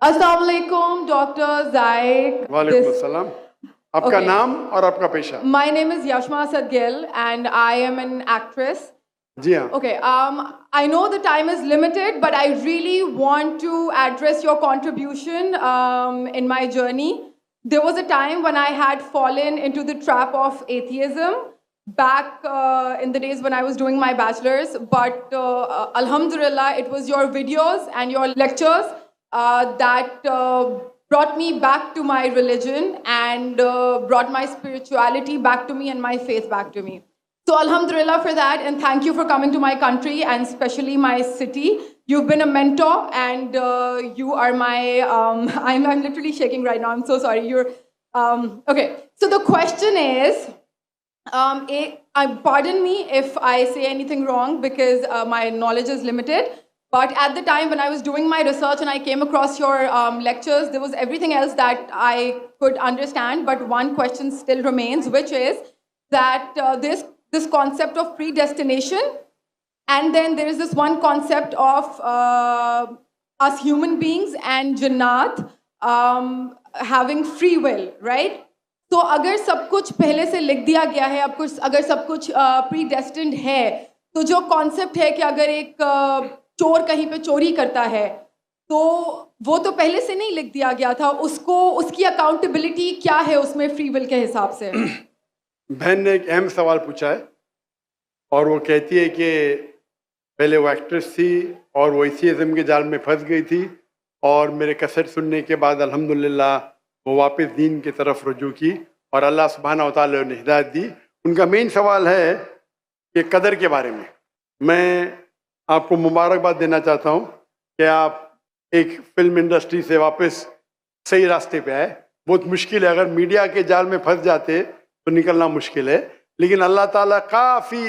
अस्सलाम वालेकुम डॉक्टर जायक. वालेकुम अस्सलाम. आपका Okay. नाम और आपका पेशा? My name is Yashma Sadgil and I am an actress. जी हाँ. Okay, I know the time is limited, but I really want to address your contribution in my journey. There was a time when I had fallen into the trap of atheism back in the days when I was doing my bachelor's, but Alhamdulillah, it was your videos and your lectures that brought me back to my religion and brought my spirituality back to me and my faith back to me. So Alhamdulillah for that, and thank you for coming to my country and especially my city. You've been a mentor and you are my, I'm literally shaking right now, I'm so sorry. Okay, so the question is, pardon me if I say anything wrong because my knowledge is limited, but at the time when I was doing my research and I came across your lectures, there was everything else that I could understand, but one question still remains, which is that this concept of predestination, and then there is this one concept of us human beings and Jannat having free will, right? तो अगर सब कुछ पहले से लिख दिया गया है, अब कुछ अगर सब कुछ प्रीडेस्टिन्ड है, तो जो कॉन्सेप्ट है कि अगर एक चोर कहीं पे चोरी करता है, तो वो तो पहले से नहीं लिख दिया गया था, उसको उसकी अकाउंटेबिलिटी क्या है उसमें फ्री विल के हिसाब से? बहन ने एक अहम सवाल पूछा है और वो कहती है कि पहले वो एक्ट्रेस थी और वो एथियज्म के जाल में फंस गई थी और मेरे कैसेट सुनने के बाद अल्हम्दुलिल्लाह वो वापस दीन की तरफ रुजू की और अल्लाह सुब्हानहू व तआला ने हिदायत दी. उनका मेन सवाल है कि कदर के बारे में. मैं आपको मुबारकबाद देना चाहता हूँ कि आप एक फिल्म इंडस्ट्री से वापस सही रास्ते पे आए. बहुत मुश्किल है, अगर मीडिया के जाल में फंस जाते तो निकलना मुश्किल है, लेकिन अल्लाह ताला काफ़ी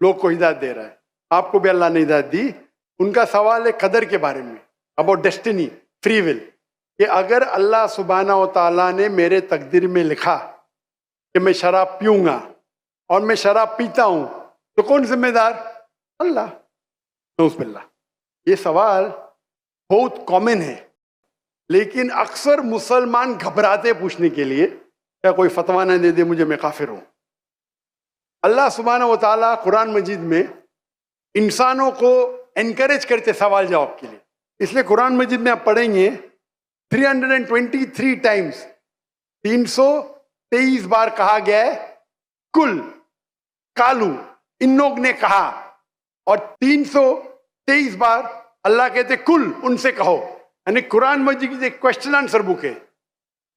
लोग को हिदायत दे रहा है. आपको भी अल्लाह ने हिदायत दी. उनका सवाल है कदर के बारे में, अबाउट डेस्टिनी, फ्री विल, कि अगर अल्लाह सुब्हानहू व तआला ने मेरे तकदीर में लिखा कि मैं शराब पीऊँगा और मैं शराब पीता हूँ, तो कौन जिम्मेदार? अल्लाह. नऊज़ुबिल्लाह. ये सवाल बहुत कॉमन है, लेकिन अक्सर मुसलमान घबराते पूछने के लिए, क्या कोई फतवा ना दे दे मुझे, मैं काफिर हूँ. अल्लाह सुब्हानहू व तआला कुरान मजीद में इंसानों को एनकरेज करते सवाल जवाब के लिए. इसलिए कुरान मजीद में आप पढ़ेंगे 323 टाइम्स, 323 बार कहा गया है कुल, कालू, इन लोग ने कहा, और 323 बार अल्लाह कहते कुल, उनसे कहो. यानी कुरान मजीद की एक क्वेश्चन आंसर बुक है.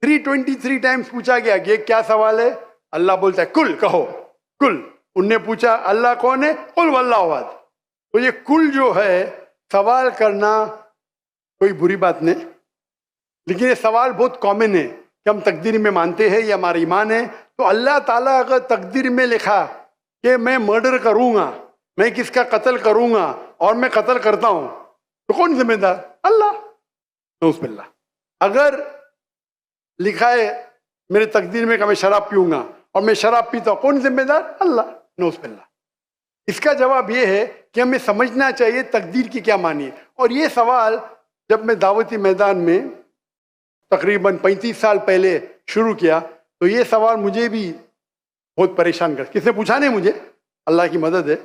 323 टाइम्स पूछा गया कि क्या सवाल है, अल्लाह बोलता है कुल, कहो कुल. उनने पूछा अल्लाह कौन है, कुल वल्लाहु अहद. तो ये कुल जो है, सवाल करना कोई बुरी बात नहीं, लेकिन ये सवाल बहुत कॉमन है कि हम तकदीर में मानते हैं, ये हमारा ईमान है. तो अल्लाह ताला अगर तकदीर में लिखा कि मैं मर्डर करूंगा, मैं किसका कत्ल करूंगा और मैं कत्ल करता हूं, तो कौन जिम्मेदार? अल्लाह. नऊज़ुबिल्लाह. अगर लिखा है मेरे तकदीर में कि मैं शराब पीऊंगा और मैं शराब पीता हूं, कौन जिम्मेदार? अल्लाह. नऊज़ुबिल्लाह. इसका जवाब ये है कि हमें समझना चाहिए तकदीर की क्या मानी है. और ये सवाल जब मैं दावती मैदान में तकरीबन 35 साल पहले शुरू किया, तो ये सवाल मुझे भी बहुत परेशान कर. किसने पूछा नहीं मुझे, अल्लाह की मदद है.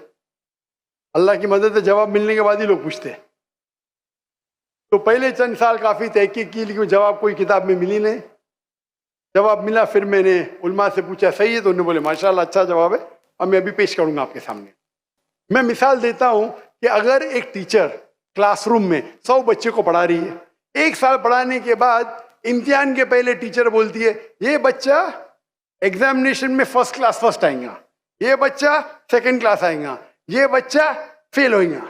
अल्लाह की मदद है, जवाब मिलने के बाद ही लोग पूछते हैं. तो पहले चंद साल काफ़ी तहकीक की, लेकिन जवाब कोई किताब में मिली नहीं. जवाब मिला, फिर मैंने उलमा से पूछा सही है, तो उन्होंने बोले माशाल्लाह अच्छा जवाब है, और मैं अभी पेश करूंगा आपके सामने. मैं मिसाल देता हूं कि अगर एक टीचर क्लासरूम में 100 बच्चे को पढ़ा रही है, 1 साल पढ़ाने के बाद इम्तिहान के पहले टीचर बोलती है ये बच्चा एग्जामिनेशन में फर्स्ट क्लास फर्स्ट आएगा, ये बच्चा सेकंड क्लास आएगा, ये बच्चा फेल होएगा.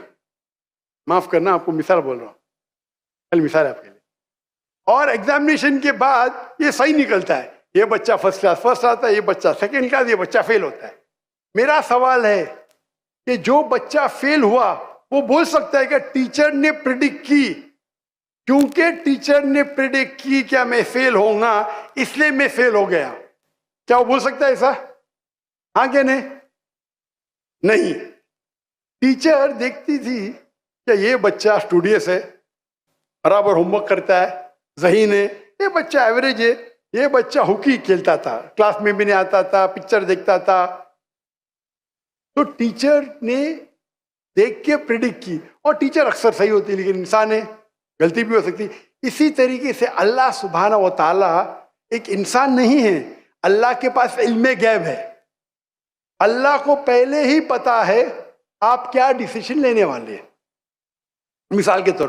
माफ करना, आपको मिसाल बोल रहा हूँ, कल मिसाल है आपके लिए. और एग्जामिनेशन के बाद ये सही निकलता है, ये बच्चा फर्स्ट क्लास फर्स्ट आता है, ये बच्चा सेकंड क्लास, ये बच्चा फेल होता है. मेरा सवाल है कि जो बच्चा फेल हुआ वो बोल सकता है कि टीचर ने प्रिडिक्ट की, क्योंकि टीचर ने प्रिडिक्ट की क्या मैं फेल होऊंगा, इसलिए मैं फेल हो गया. क्या वो बोल सकता है ऐसा? हाँ क्या नहीं? नहीं. टीचर देखती थी कि ये बच्चा स्टूडियस है, बराबर होमवर्क करता है, ज़हीन है, ये बच्चा एवरेज है, ये बच्चा हॉकी खेलता था, क्लास में भी नहीं आता था, पिक्चर देखता था। तो टीचर ने देख के प्रिडिक्ट की, और टीचर अक्सर सही होती है, लेकिन इंसान है, गलती भी हो सकती। इसी तरीके से अल्लाह सुब्हाना व ताला एक इंसान नहीं है, अल्लाह के पास इल्मे गैब है। अल्लाह को पहले ही पता है आप क्या डिसीजन लेने वाले हैं। मिसाल के तौर